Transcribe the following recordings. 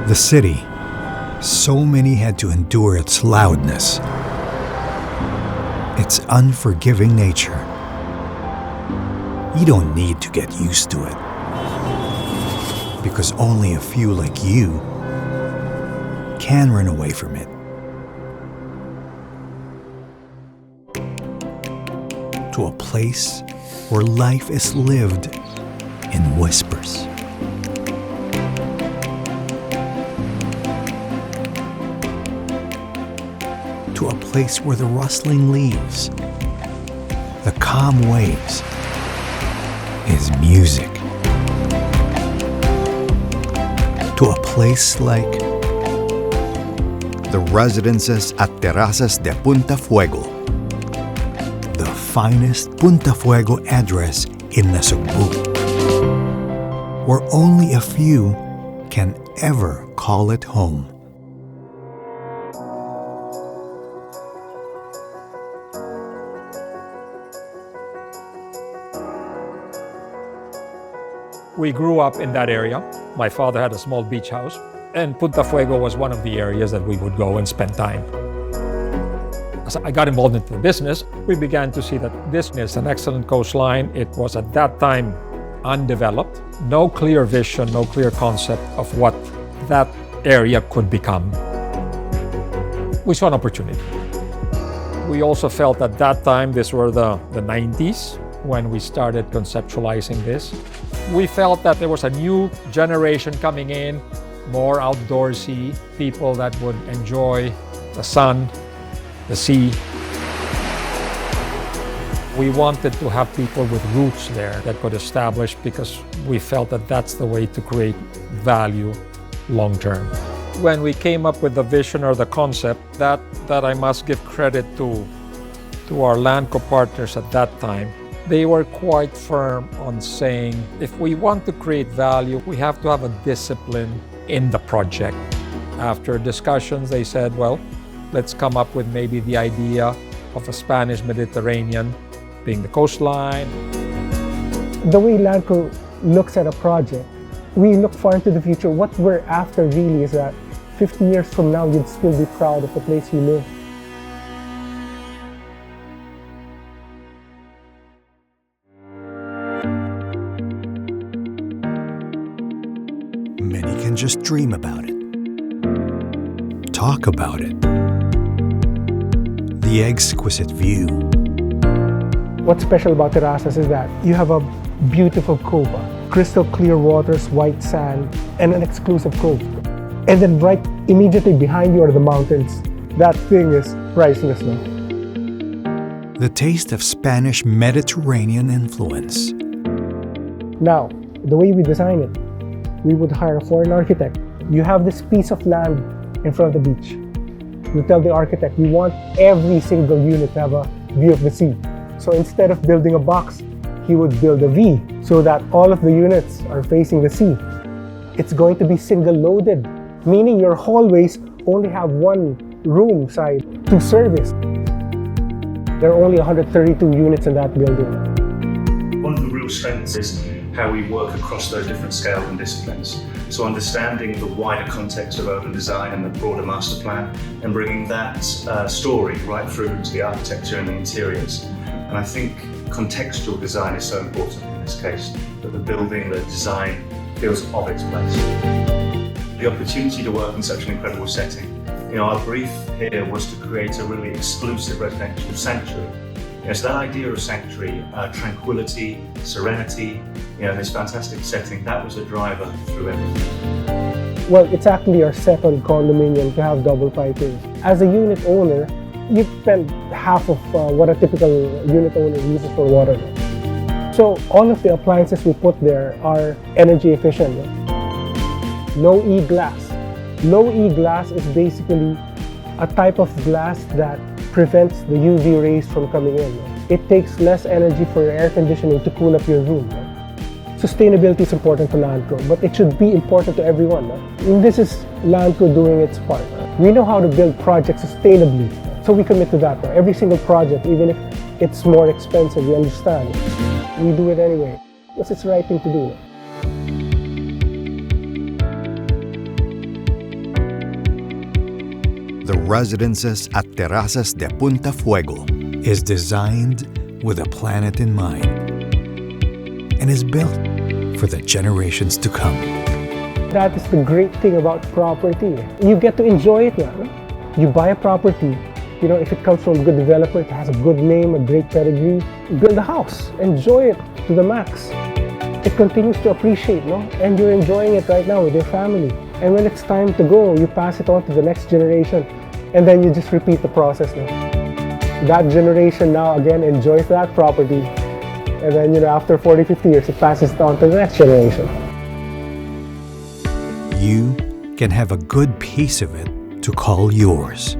The city, so many had to endure its loudness, its unforgiving nature. You don't need to get used to it, because only a few like you can run away from it. To a place where life is lived in whispers. To a place where the rustling leaves, the calm waves, is music. To a place like the residences at Terrazas de Punta Fuego, the finest Punta Fuego address in Nasugbu, where only a few can ever call it home. We grew up in that area. My father had a small beach house, and Punta Fuego was one of the areas that we would go and spend time. As I got involved into the business, we began to see that this is an excellent coastline. It was at that time undeveloped, no clear vision, no clear concept of what that area could become. We saw an opportunity. We also felt at that time, these were the 90s, when we started conceptualizing this. We felt that there was a new generation coming in, more outdoorsy, people that would enjoy the sun, the sea. We wanted to have people with roots there that could establish, because we felt that that's the way to create value long term. When we came up with the vision or the concept, that I must give credit to our land co-partners at that time. They were quite firm on saying, if we want to create value, we have to have a discipline in the project. After discussions, they said, well, let's come up with maybe the idea of a Spanish Mediterranean being the coastline. The way Landco looks at a project, we look far into the future. What we're after really is that 50 years from now, you'd still be proud of the place you live. Many can just dream about it, talk about it. The exquisite view. What's special about Terrazas is that you have a beautiful cove, crystal clear waters, white sand, and an exclusive cove. And then right immediately behind you are the mountains. That thing is priceless, no? The taste of Spanish Mediterranean influence. Now, the way we design it, we would hire a foreign architect. You have this piece of land in front of the beach. You tell the architect, we want every single unit to have a view of the sea. So instead of building a box, he would build a V so that all of the units are facing the sea. It's going to be single loaded, meaning your hallways only have one room side to service. There are only 132 units in that building. One of the real strengths is how we work across those different scales and disciplines. So understanding the wider context of urban design and the broader master plan, and bringing that story right through to the architecture and the interiors. And I think contextual design is so important in this case, that the building, the design feels of its place. The opportunity to work in such an incredible setting. Our brief here was to create a really exclusive residential sanctuary. So that idea of sanctuary, tranquility, serenity, this fantastic setting, that was a driver through everything. Well, it's actually our second condominium to have double piping. As a unit owner, you spend half of what a typical unit owner uses for water. So all of the appliances we put there are energy efficient. Low E glass. Low E glass is basically a type of glass that prevents the UV rays from coming in. It takes less energy for your air conditioning to cool up your room. Sustainability is important to Landco, but it should be important to everyone. And this is Landco doing its part. We know how to build projects sustainably, so we commit to that. Every single project, even if it's more expensive, we understand. We do it anyway, because it's the right thing to do. The residences at Terrazas de Punta Fuego is designed with a planet in mind and is built for the generations to come. That is the great thing about property. You get to enjoy it now. You buy a property, if it comes from a good developer, it has a good name, a great pedigree, build a house, enjoy it to the max. It continues to appreciate, and you're enjoying it right now with your family. And when it's time to go, you pass it on to the next generation, and then you just repeat the process. That generation now again enjoys that property, and then after 40, 50 years, it passes it on to the next generation. You can have a good piece of it to call yours.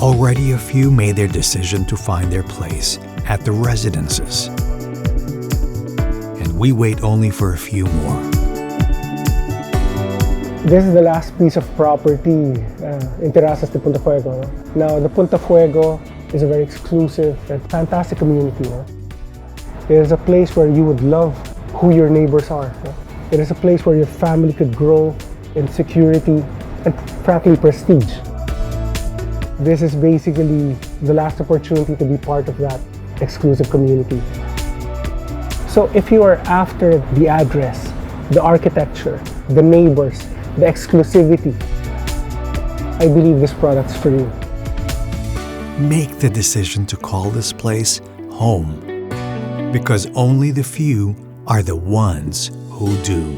Already a few made their decision to find their place at the residences, and we wait only for a few more. This is the last piece of property in Terrazas de Punta Fuego. Now, the Punta Fuego is a very exclusive and fantastic community. It is a place where you would love who your neighbors are. It is a place where your family could grow in security and frankly prestige. This is basically the last opportunity to be part of that exclusive community. So if you are after the address, the architecture, the neighbors, the exclusivity, I believe this product's for you. Make the decision to call this place home, because only the few are the ones who do.